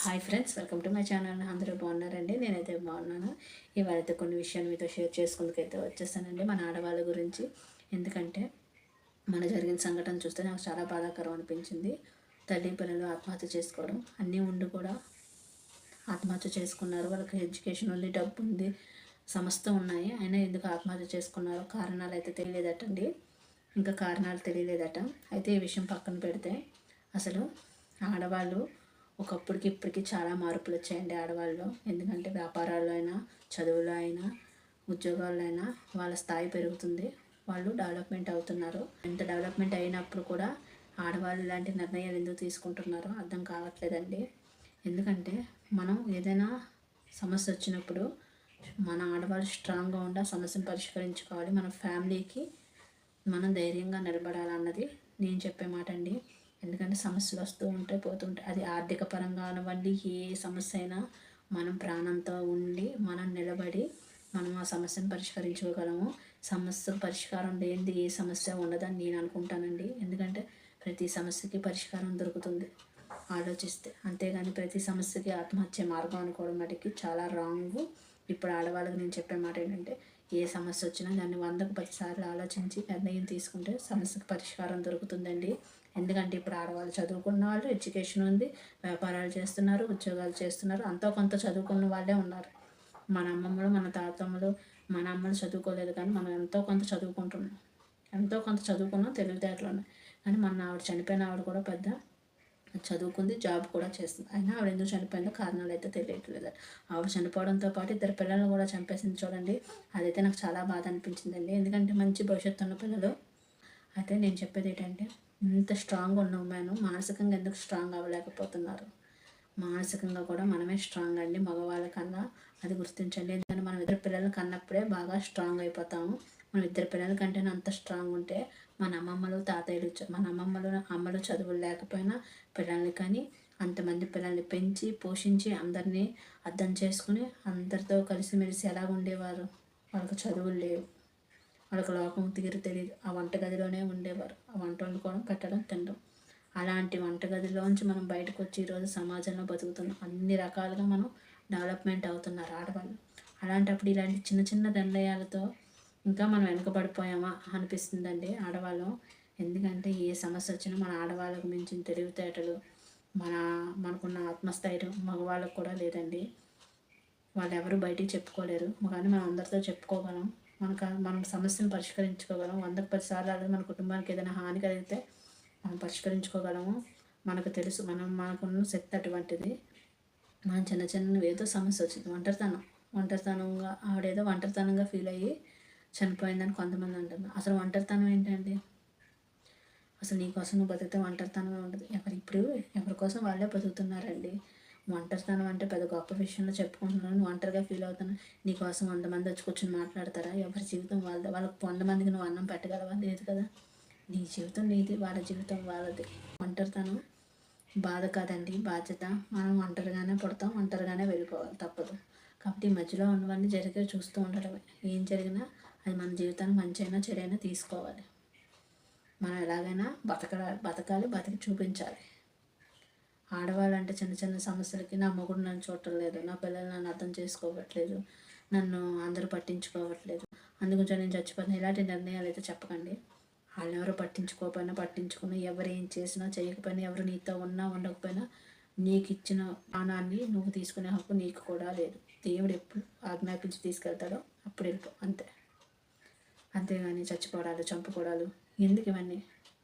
Hi friends, welcome to my channel. అందరూ బాగున్నారండి? నేనైతే బాగున్నాను. ఇవాళైతే కొన్ని విషయాలు మీతో షేర్ చేసుకుందుకైతే వచ్చేసానండి మన ఆడవాళ్ళ గురించి. ఎందుకంటే మన జరిగిన సంఘటన చూస్తే నాకు చాలా బాధాకరం అనిపించింది. తల్లి పిల్లలు ఆత్మహత్య చేసుకోవడం, అన్నీ ఉండి కూడా ఆత్మహత్య చేసుకున్నారు. వాళ్ళకి ఎడ్యుకేషన్ ఉంది, డబ్బు ఉంది, సమస్తం ఉన్నాయి, అయినా ఎందుకు ఆత్మహత్య చేసుకున్నారో కారణాలు అయితే తెలియలేదటండి. ఇంకా కారణాలు తెలియలేదట. అయితే ఈ విషయం పక్కన పెడితే అసలు ఆడవాళ్ళు ఒకప్పటికి ఇప్పటికి చాలా మార్పులు వచ్చాయండి ఆడవాళ్ళు. ఎందుకంటే వ్యాపారాల్లో అయినా, చదువులో అయినా, ఉద్యోగాల్లో అయినా వాళ్ళ స్థాయి పెరుగుతుంది, వాళ్ళు డెవలప్మెంట్ అవుతున్నారు. ఎంత డెవలప్మెంట్ అయినప్పుడు కూడా ఆడవాళ్ళు ఇలాంటి నిర్ణయాలు ఎందుకు తీసుకుంటున్నారో అర్థం కావట్లేదండి. ఎందుకంటే మనం ఏదైనా సమస్య వచ్చినప్పుడు మన ఆడవాళ్ళు స్ట్రాంగ్గా ఉండి ఆ సమస్యను పరిష్కరించుకోవాలి. మన ఫ్యామిలీకి మనం ధైర్యంగా నిలబడాలన్నది నేను చెప్పే మాట అండి. ఎందుకంటే సమస్యలు వస్తూ ఉంటాయి, పోతుంటాయి. అది ఆర్థిక పరంగా అవ్వండి, ఏ సమస్య అయినా మనం ప్రాణంతో ఉండి మనం నిలబడి మనం ఆ సమస్యను పరిష్కరించుకోగలము. సమస్యకు పరిష్కారం లేనిది ఏ సమస్య ఉండదని నేను అనుకుంటానండి. ఎందుకంటే ప్రతి సమస్యకి పరిష్కారం దొరుకుతుంది ఆలోచిస్తే. అంతేగాని ప్రతి సమస్యకి ఆత్మహత్య మార్గం అనుకోవడం మటుకి చాలా రాంగ్. ఇప్పుడు ఆడవాళ్ళకి నేను చెప్పే మాట ఏంటంటే, ఏ సమస్య వచ్చినా దాన్ని 100కు 10 సార్లు ఆలోచించి నిర్ణయం తీసుకుంటే సమస్యకు పరిష్కారం దొరుకుతుందండి. ఎందుకంటే ఇప్పుడు ఆడవాళ్ళు చదువుకున్న వాళ్ళు, ఎడ్యుకేషన్ ఉంది, వ్యాపారాలు చేస్తున్నారు, ఉద్యోగాలు చేస్తున్నారు, అంతో కొంత చదువుకున్న వాళ్ళే ఉన్నారు. మన అమ్మమ్మలు, మన తాతమ్మలు, మన అమ్మలు చదువుకోలేదు, కానీ మనం ఎంతో కొంత చదువుకుంటున్నాం. ఎంతో కొంత చదువుకున్నాం, తెలివితేటలు ఉన్నాయి. కానీ మన ఆవిడ చనిపోయిన ఆవిడ కూడా పెద్ద చదువుకుంది, జాబ్ కూడా చేస్తుంది. అయినా ఆవిడ ఎందుకు చనిపోయిందో కారణాలు అయితే తెలియట్లేదు. ఆవిడ చనిపోవడంతో పాటు 2 పిల్లలను కూడా చంపేసింది చూడండి. అదైతే నాకు చాలా బాధ అనిపించిందండి. ఎందుకంటే మంచి భవిష్యత్తు ఉన్న పిల్లలు. అయితే నేను చెప్పేది ఏంటంటే, ఇంత స్ట్రాంగ్ ఉన్న ఉమెన్ మానసికంగా ఎందుకు స్ట్రాంగ్ అవ్వలేకపోతున్నారు? మానసికంగా కూడా మనమే స్ట్రాంగ్ అండి మగవాళ్ళ కన్నా, అది గుర్తించండి. ఎందుకంటే మనం 2 పిల్లలు కన్నప్పుడే బాగా స్ట్రాంగ్ అయిపోతాము. మనం 2 పిల్లల కంటేనే అంత స్ట్రాంగ్ ఉంటే మన అమ్మమ్మలు, తాతయ్యలు, మన అమ్మలు చదువులు లేకపోయినా పిల్లల్ని కానీ అంతమంది పిల్లల్ని పెంచి పోషించి అందరినీ అర్థం చేసుకుని అందరితో కలిసిమెలిసి ఎలా ఉండేవారు? వాళ్ళకి చదువులు లేవు, వాళ్ళకి లోకం తీరు తెలియదు, ఆ వంటగదిలోనే ఉండేవారు. ఆ వంట వండుకోవడం, పెట్టడం, తినడం. అలాంటి వంటగదిలోంచి మనం బయటకు వచ్చి ఈరోజు సమాజంలో బతుకుతున్నాం. అన్ని రకాలుగా మనం డెవలప్మెంట్ అవుతున్నారు ఆడవాళ్ళు. అలాంటప్పుడు ఇలాంటి చిన్న చిన్న నిర్ణయాలతో ఇంకా మనం వెనుకబడిపోయామా అనిపిస్తుందండి ఆడవాళ్ళం. ఎందుకంటే ఏ సమస్య వచ్చినా మన ఆడవాళ్ళకు మించిన తెలివితేటలు, మనకున్న ఆత్మస్థైర్యం మగవాళ్ళకు కూడా లేదండి. వాళ్ళు ఎవరు బయటికి చెప్పుకోలేరు, కానీ మనం అందరితో చెప్పుకోగలం. మనం సమస్యను పరిష్కరించుకోగలం. 100కు 10 సార్లు అలాగే మన కుటుంబానికి ఏదైనా హాని కలిగితే మనం పరిష్కరించుకోగలము. మనకు తెలుసు, మనకున్న శక్తి అటువంటిది. మనం చిన్న చిన్న ఏదో సమస్య వచ్చింది, ఒంటరితనంగా ఆవిడేదో ఒంటరితనంగా ఫీల్ అయ్యి చనిపోయిందని కొంతమంది అంటున్నారు. అసలు ఒంటరితనం ఏంటండి? అసలు నీకోసం నువ్వు బతికితే ఒంటరితనమే ఉండదు. ఎవరి కోసం వాళ్ళే బతుకుతున్నారండి. ఒంటరితనం అంటే పెద్ద గొప్ప విషయంలో చెప్పుకుంటున్నాను. నువ్వు ఒంటరిగా ఫీల్ అవుతున్నావు, నీకోసం 100 మంది వచ్చి కూర్చొని మాట్లాడతారా? ఎవరి జీవితం వాళ్ళది. వాళ్ళకి 100 మందికి నువ్వు అన్నం పెట్టగలవా? లేదు కదా. నీ జీవితం నీది, వాళ్ళ జీవితం వాళ్ళది. ఒంటరితనం బాధ కాదండి, బాధ్యత. మనం ఒంటరిగానే పుడతాం, ఒంటరిగానే వెళ్ళిపోవాలి, తప్పదు. కాబట్టి ఈ మధ్యలో ఉన్నవన్నీ జరిగే చూస్తూ ఉండడమే. ఏం జరిగినా అది మన జీవితానికి మంచి అయినా చెడైనా తీసుకోవాలి. మనం ఎలాగైనా బతకాలి, బతికి చూపించాలి. ఆడవాళ్ళంటే చిన్న చిన్న సమస్యలకి నా మొగుడు నన్ను చూడటం లేదు, నా పిల్లలు నన్ను అర్థం చేసుకోవట్లేదు, నన్ను అందరూ పట్టించుకోవట్లేదు, అందుగురించి నేను చచ్చిపోతాను, ఇలాంటి నిర్ణయాలు అయితే చెప్పకండి. వాళ్ళు ఎవరు పట్టించుకుని ఎవరు ఏం చేసినా చేయకపోయినా, ఎవరు నీతో ఉన్నా ఉండకపోయినా, నీకు ఇచ్చిన ప్రాణాన్ని నువ్వు తీసుకునే హక్కు నీకు కూడా లేదు. దేవుడు ఎప్పుడు ఆజ్ఞాపించి తీసుకెళ్తాడో అప్పుడు వెళ్ళిపో, అంతే. అంతేగాని చచ్చిపోవడాలు, చంపుకోవడాలు ఎందుకు? ఇవన్నీ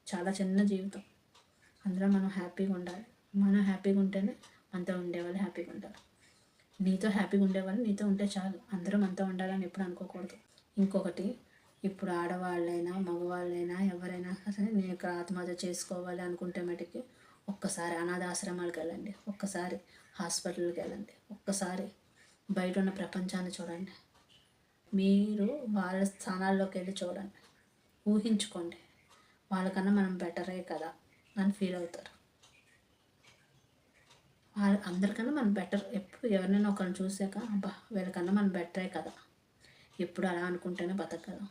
చాలా చిన్న జీవితం. అందులో మనం హ్యాపీగా ఉండాలి. మనం హ్యాపీగా ఉంటేనే మనతో ఉండేవాళ్ళు హ్యాపీగా ఉంటారు. నీతో హ్యాపీగా ఉండేవాళ్ళు నీతో ఉంటే చాలు. అందరూ మనతో ఉండాలని ఎప్పుడు అనుకోకూడదు. ఇంకొకటి, ఇప్పుడు ఆడవాళ్ళైనా మగవాళ్ళైనా ఎవరైనా సరే నేను ఇక్కడ ఆత్మహత్య చేసుకోవాలి అనుకుంటే మటుకి ఒక్కసారి అనాథాశ్రమాలకు వెళ్ళండి, ఒక్కసారి హాస్పిటల్కి వెళ్ళండి, ఒక్కసారి బయట ఉన్న ప్రపంచాన్ని చూడండి. మీరు వాళ్ళ స్థానాల్లోకి వెళ్ళి చూడండి, ఊహించుకోండి. వాళ్ళకన్నా మనం బెటరే కదా అని ఫీల్ అవుతారు. అందరికన్నా మనం బెటర్. ఎప్పుడు ఎవరినైనా ఒకరిని చూసాక అబ్బా వీళ్ళకన్నా మనం బెటరే కదా, ఎప్పుడు అలా అనుకుంటేనే బతకగలం.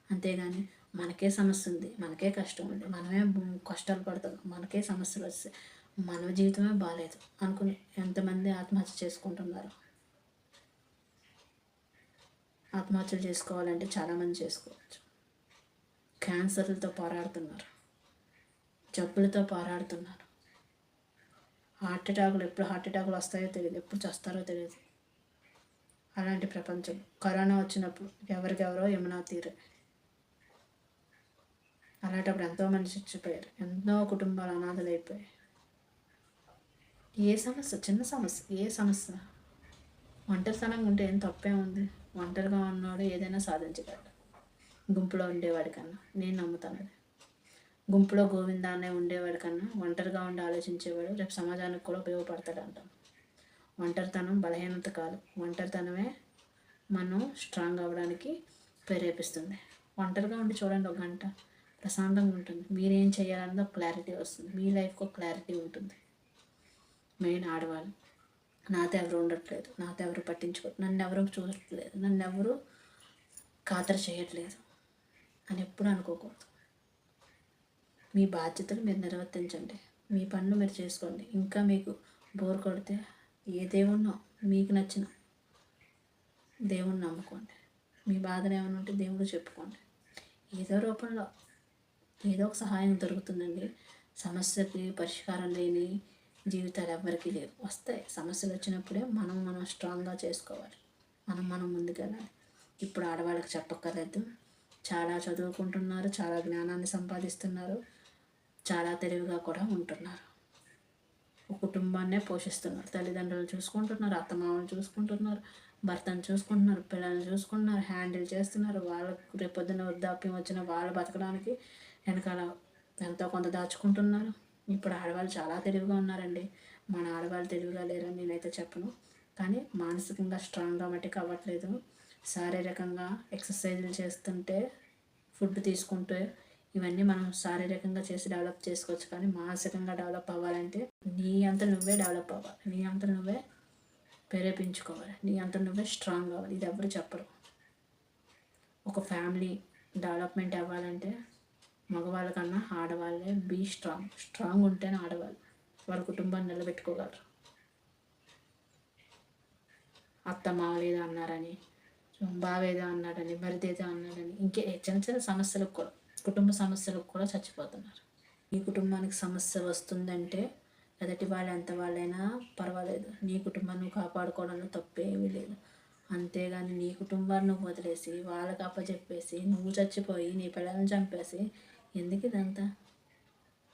అంతేగాని మనకే సమస్య ఉంది, మనకే కష్టం ఉంది, మనమే కష్టాలు పడుతున్నాం, మనకే సమస్యలు వస్తాయి, మన జీవితమే బాగాలేదు అనుకుని ఎంతమంది ఆత్మహత్య చేసుకుంటున్నారు. ఆత్మహత్యలు చేసుకోవాలంటే చాలామంది చేసుకోవచ్చు. క్యాన్సర్లతో పోరాడుతున్నారు, జబ్బులతో పోరాడుతున్నారు. ఎప్పుడు హార్ట్ అటాకులు వస్తాయో తెలియదు, ఎప్పుడు చస్తారో తెలియదు. అలాంటి ప్రపంచం. కరోనా వచ్చినప్పుడు ఎవరికెవరో యమునా తీరే. అలాంటప్పుడు ఎంతోమంది చచ్చిపోయారు, ఎన్నో కుటుంబాలు అనాథలు అయిపోయాయి. ఏ సమస్య, చిన్న సమస్య, ఏ సమస్య, ఒంటరితనంగా ఉంటే ఏం తప్పే ఉంది. ఒంటరిగా ఉన్నాడు ఏదైనా సాధించగలడు గుంపులో ఉండేవాడి కన్నా. నేను నమ్ముతాను అది. గుంపులో గోవిందాన్నే ఉండేవాడి కన్నా ఒంటరిగా ఉండి ఆలోచించేవాడు రేపు సమాజానికి కూడా ఉపయోగపడతాడు అంటాం. ఒంటరితనం బలహీనత కాదు, ఒంటరితనమే మనం స్ట్రాంగ్ అవ్వడానికి ప్రేరేపిస్తుంది. ఒంటరిగా ఉండి చూడండి, ఒక గంట ప్రశాంతంగా ఉంటుంది. మీరేం చేయాలన్నది ఒక క్లారిటీ వస్తుంది, మీ లైఫ్కి ఒక క్లారిటీ ఉంటుంది. మెయిన్ ఆడవాళ్ళు, నాతో ఎవరు ఉండట్లేదు, నాతో ఎవరు పట్టించుకోరు, నన్ను ఎవరు చూడట్లేదు, నన్ను ఎవరు ఖాతరు చేయట్లేదు అని ఎప్పుడు అనుకోకూడదు. మీ బాధ్యతలు మీరు నిర్వర్తించండి, మీ పనులు మీరు చేసుకోండి. ఇంకా మీకు బోర్ కొడితే ఏ దేవుణ్ణో మీకు నచ్చిన దేవుణ్ణి నమ్ముకోండి. మీ బాధలు ఏమైనా ఉంటే దేవుడు చెప్పుకోండి. ఏదో రూపంలో ఏదో ఒక సహాయం దొరుకుతుందండి. సమస్యకి పరిష్కారం లేని జీవితాలు ఎవరికి లేవు. వస్తాయి సమస్యలు. వచ్చినప్పుడే మనం స్ట్రాంగ్గా చేసుకోవాలి, మనం ముందుకెళ్ళాలి. ఇప్పుడు ఆడవాళ్ళకి చెప్పక్కర్లేదు, చాలా చదువుకుంటున్నారు, చాలా జ్ఞానాన్ని సంపాదిస్తున్నారు, చాలా తెలివిగా కూడా ఉంటున్నారు. ఒక కుటుంబాన్నే పోషిస్తున్నారు, తల్లిదండ్రులు చూసుకుంటున్నారు, అత్తమామలు చూసుకుంటున్నారు, భర్తను చూసుకుంటున్నారు, పిల్లల్ని చూసుకుంటున్నారు, హ్యాండిల్ చేస్తున్నారు. వాళ్ళకు రేపొద్దున వృద్ధాప్యం వచ్చిన వాళ్ళు బతకడానికి వెనకాల ఎంతో కొంత దాచుకుంటున్నారు. ఇప్పుడు ఆడవాళ్ళు చాలా తెలివిగా ఉన్నారండి. మన ఆడవాళ్ళు తెలివిగా లేరని నేనైతే చెప్పను, కానీ మానసికంగా స్ట్రాంగ్గా మట్టికి అవ్వట్లేదు. శారీరకంగా ఎక్సర్సైజులు చేస్తుంటే, ఫుడ్ తీసుకుంటే, ఇవన్నీ మనం శారీరకంగా చేసి డెవలప్ చేసుకోవచ్చు. కానీ మానసికంగా డెవలప్ అవ్వాలంటే నీ అంత నువ్వే డెవలప్ అవ్వాలి, నీ అంత నువ్వే ప్రేరేపించుకోవాలి, నీ అంత నువ్వే స్ట్రాంగ్ అవ్వాలి. ఇది ఎవరు చెప్పరు. ఒక ఫ్యామిలీ డెవలప్మెంట్ అవ్వాలంటే మగవాళ్ళ కన్నా ఆడవాళ్ళే స్ట్రాంగ్ ఉంటేనే ఆడవాళ్ళు వాళ్ళ కుటుంబాన్ని నిలబెట్టుకోగలరు. అత్త మావలేదో అన్నారని, బావేదో అన్నాడని, మరిదేదో అన్నాడని, ఇంకే చిన్న చిన్న సమస్యలకు కూడా, కుటుంబ సమస్యలకు కూడా చచ్చిపోతున్నారు. ఈ కుటుంబానికి సమస్య వస్తుందంటే ఎదుటి వాళ్ళు ఎంత వాళ్ళైనా పర్వాలేదు, నీ కుటుంబాన్ని నువ్వు కాపాడుకోవడంలో తప్పేమీ లేదు. అంతేగాని నీ కుటుంబాన్ని నువ్వు వదిలేసి వాళ్ళకి అప్పచెప్పేసి నువ్వు చచ్చిపోయి నీ పిల్లల్ని చంపేసి ఎందుకు ఇదంతా?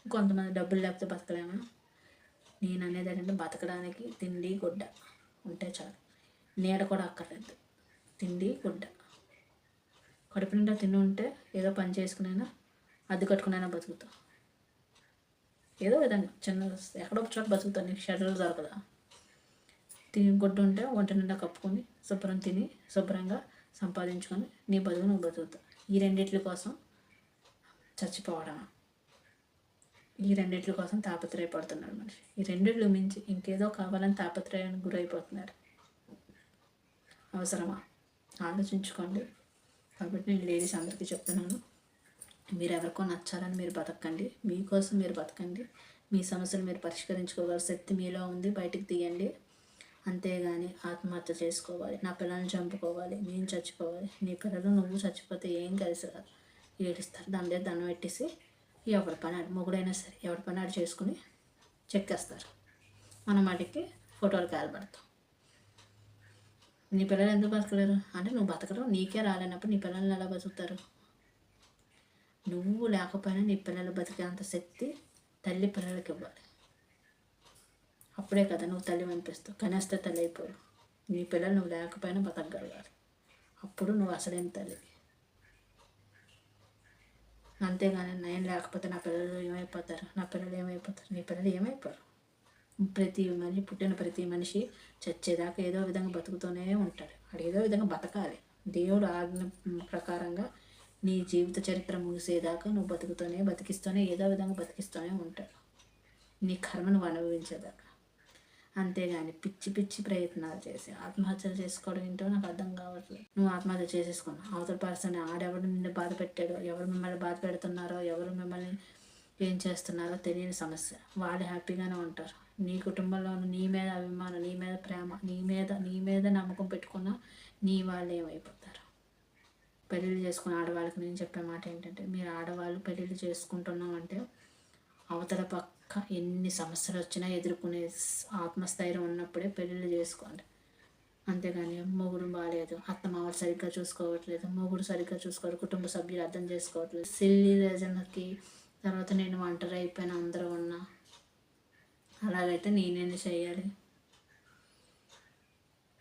కొంతమంది డబ్బులు లేకపోతే బతకలేమా? నేను అనేది ఏంటంటే బతకడానికి తిండి గుడ్డ ఉంటే చాలు, నీడ కూడా అక్కర్లేదు. తిండి గుడ్డ, కడుపు నిండా తిండి ఉంటే ఏదో పని చేసుకునైనా అద్దె కట్టుకునైనా బతుకుతావు. ఏదో విధంగా చిన్న ఎక్కడో చోట బతుకుతావు, నీకు షెడ్యూల్ దొరకదా? తిని గుడ్డ ఉంటే ఒంటి నిండా కప్పుకొని శుభ్రం తిని శుభ్రంగా సంపాదించుకొని నీ బతుకు నువ్వు బతుకుతావు. ఈ రెండిట్ల కోసం చచ్చిపోవడమా? ఈ రెండిట్ల కోసం తాపత్రయపడుతున్నాడు మనిషి. ఈ రెండిట్లు మించి ఇంకేదో కావాలని తాపత్రయానికి గురైపోతున్నారు. అవసరమా? ఆలోచించుకోండి. కాబట్టి నేను లేడీస్ అందరికీ చెప్తున్నాను, మీరు ఎవరికో నచ్చాలని మీరు బతకండి, మీకోసం మీరు బతకండి. మీ సమస్యలు మీరు పరిష్కరించుకోగల శక్తి మీలో ఉంది, బయటికి తీయండి. అంతేగాని ఆత్మహత్య చేసుకోవాలి, నా పిల్లల్ని చంపుకోవాలి, నేను చచ్చిపోవాలి, నీ పిల్లలు నువ్వు చచ్చిపోతే ఏం కలిసి రాదు, ఏడుస్తారు. దాని దగ్గర దండం పెట్టేసి ఎవరి పని మొగుడైనా సరే ఎవరి పని ఆడు చేసుకుని చెక్కేస్తారు. మనం వాటికి ఫోటోలు కాయలుపడతాం. నీ పిల్లలు ఎందుకు బతకలేరు అంటే నువ్వు బతకడం నీకే రాలేనప్పుడు నీ పిల్లల్ని ఎలా బతుకుతారు? నువ్వు లేకపోయినా నీ పిల్లలు బతికేంత శక్తి తల్లి పిల్లలకి ఇవ్వాలి. అప్పుడే కదా నువ్వు తల్లి అనిపిస్తావు. కనేస్తే తల్లి అయిపోరు. నీ పిల్లలు నువ్వు లేకపోయినా బతకగలగాలి, అప్పుడు నువ్వు అసలైన తల్లి. అంతేగాని నేను లేకపోతే నా పిల్లలు ఏమైపోతారు, నా పిల్లలు ఏమైపోతారు, నీ పిల్లలు ఏమైపోరు. పుట్టిన ప్రతి మనిషి చచ్చేదాకా ఏదో విధంగా బతుకుతూనే ఉంటాడు. వాడు ఏదో విధంగా బతకాలి. దేవుడు ఆజ్ఞ ప్రకారంగా నీ జీవిత చరిత్ర ముగిసేదాకా నువ్వు బతికిస్తూనే ఏదో విధంగా బతికిస్తూనే ఉంటాడు, నీ కర్మ నువ్వు అనుభవించేదాకా. అంతేగాని పిచ్చి పిచ్చి ప్రయత్నాలు చేసి ఆత్మహత్యలు చేసుకోవడం ఏంటో నాకు అర్థం కావట్లేదు. నువ్వు ఆత్మహత్య చేసేసుకున్నావు, అవతల పర్సన్ ఆడెవడు నిన్ను బాధ పెట్టాడో, ఎవరు మిమ్మల్ని బాధ పెడుతున్నారో, ఎవరు మిమ్మల్ని ఏం చేస్తున్నారో తెలియని సమస్య. వాళ్ళు హ్యాపీగానే ఉంటారు. నీ కుటుంబంలో నీ మీద అభిమానం, నీ మీద ప్రేమ, నీ మీద నమ్మకం పెట్టుకున్న నీ వాళ్ళు ఏమైపోతారు. పెళ్ళిళ్ళు చేసుకున్న ఆడవాళ్ళకి నేను చెప్పే మాట ఏంటంటే, మీరు ఆడవాళ్ళు పెళ్ళిళ్ళు చేసుకుంటున్నాం అంటే అవతల పక్క ఎన్ని సమస్యలు వచ్చినా ఎదుర్కొనే ఆత్మస్థైర్యం ఉన్నప్పుడే పెళ్ళిళ్ళు చేసుకోండి. అంతేగాని మొగుడు బాగాలేదు, అత్తమామలు సరిగ్గా చూసుకోవట్లేదు, మొగుడు సరిగ్గా చూసుకోరు, కుటుంబ సభ్యులు అర్థం చేసుకోవట్లేదు, సిల్లీ రీజన్కి తర్వాత నేను ఒంటరి అయిపోయిన అందరూ ఉన్నా, అలాగైతే నేనేం చేయాలి?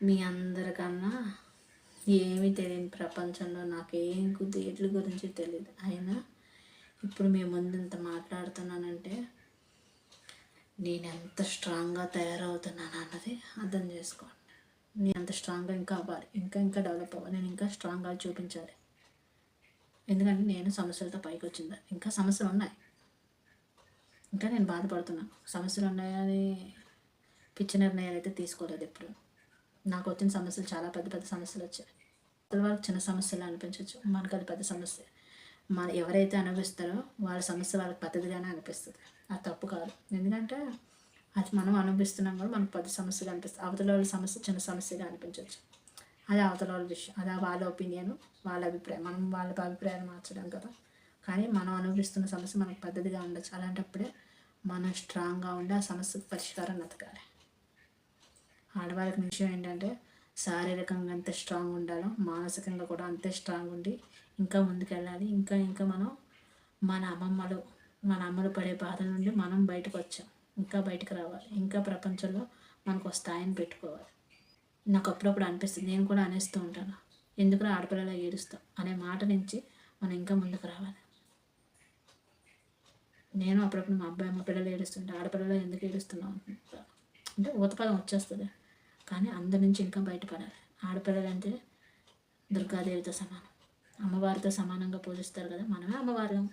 మీ అందరికన్నా ఏమీ తెలియని ప్రపంచంలో నాకేం దేట్ల గురించి తెలియదు. అయినా ఇప్పుడు మీ ముందు ఇంత మాట్లాడుతున్నానంటే నేను ఎంత స్ట్రాంగ్గా తయారవుతున్నాను అన్నది అర్థం చేసుకోండి. నేను అంత స్ట్రాంగ్గా ఇంకా అవ్వాలి, ఇంకా డెవలప్ అవ్వాలి, నేను ఇంకా స్ట్రాంగ్గా చూపించాలి. ఎందుకంటే నేను సమస్యలతో పైకి వచ్చిందా, ఇంకా సమస్యలు ఉన్నాయి, ఇంకా నేను బాధపడుతున్నాను. సమస్యలు ఉన్నాయని పిచ్చి నిర్ణయాలు అయితే తీసుకోలేదు ఎప్పుడు. నాకు వచ్చిన సమస్యలు చాలా పెద్ద పెద్ద సమస్యలు వచ్చాయి. అసలు వాళ్ళకి చిన్న సమస్యలు అనిపించవచ్చు, మనకు అది పెద్ద సమస్య. ఎవరైతే అనుభవిస్తారో వాళ్ళ సమస్య వాళ్ళకి పెద్దదిగానే అనిపిస్తుంది. అది తప్పు కాదు, ఎందుకంటే అది మనం అనుభవిస్తున్నాం కూడా మనకు పెద్ద సమస్యగా అనిపిస్తుంది. అవతల వాళ్ళ సమస్య చిన్న సమస్యగా అనిపించవచ్చు. అది అవతల వాళ్ళ విషయం, అది వాళ్ళ ఒపీనియన్, వాళ్ళ అభిప్రాయం. మనం వాళ్ళ అభిప్రాయాలు మార్చడం కదా. కానీ మనం అనుభవిస్తున్న సమస్య మనకు పెద్దదిగా ఉండొచ్చు. అలాంటప్పుడే మనం స్ట్రాంగ్గా ఉండి ఆ సమస్యకు పరిష్కారం వెతకాలి. ఆడవాళ్ళకి విషయం ఏంటంటే శారీరకంగా ఎంత స్ట్రాంగ్ ఉండాలో మానసికంగా కూడా అంతే స్ట్రాంగ్ ఉండి ఇంకా ముందుకెళ్ళాలి. ఇంకా మనం మన అమ్మలు పడే బాధ నుండి మనం బయటకు వచ్చాం, ఇంకా బయటకు రావాలి, ఇంకా ప్రపంచంలో మనకు ఒక స్థాయిని పెట్టుకోవాలి. నాకు అప్పుడప్పుడు అనిపిస్తుంది, నేను కూడా అనేస్తూ ఉంటాను, ఎందుకు ఆడపిల్లలా ఏడుస్తాం అనే మాట నుంచి మనం ఇంకా ముందుకు రావాలి. నేను అప్పుడప్పుడు మా అమ్మ పిల్లలు ఏడుస్తుంటే ఆడపిల్లలు ఎందుకు ఏడుస్తున్నాం అంటే ఊతపదం వచ్చేస్తుంది. కానీ అందరి నుంచి ఇంకా బయటపడాలి. ఆడపిల్లలు అంటే దుర్గాదేవితో సమానం, అమ్మవారితో సమానంగా పూజిస్తారు కదా. మనమే అమ్మవారం,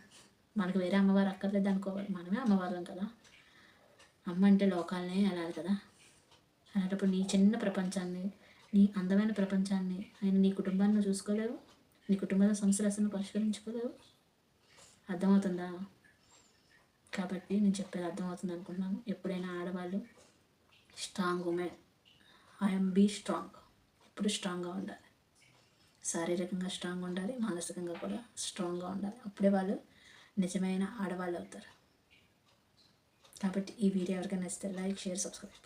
మనకు వేరే అమ్మవారు అక్కర్లేదు అనుకోవాలి, మనమే అమ్మవారం కదా. అమ్మ అంటే లోకాలనే వెళ్ళాలి కదా. అలాంటప్పుడు నీ చిన్న ప్రపంచాన్ని, నీ అందమైన ప్రపంచాన్ని, నీ కుటుంబాన్ని చూసుకోలేవు, నీ కుటుంబంలో సమస్యలు అసలు పరిష్కరించుకోలేవు. అర్థమవుతుందా? కాబట్టి నేను చెప్పేది అర్థమవుతుంది అనుకుంటున్నాను. ఎప్పుడైనా ఆడవాళ్ళు strong women, I'm be strong, ఎప్పుడు స్ట్రాంగ్గా ఉండాలి. శారీరకంగా స్ట్రాంగ్ ఉండాలి, మానసికంగా కూడా స్ట్రాంగ్గా ఉండాలి. అప్పుడే వాళ్ళు నిజమైన ఆడవాళ్ళు అవుతారు. కాబట్టి ఈ వీడియో ఎవరికైనా నచ్చితే లైక్, షేర్, సబ్స్క్రైబ్.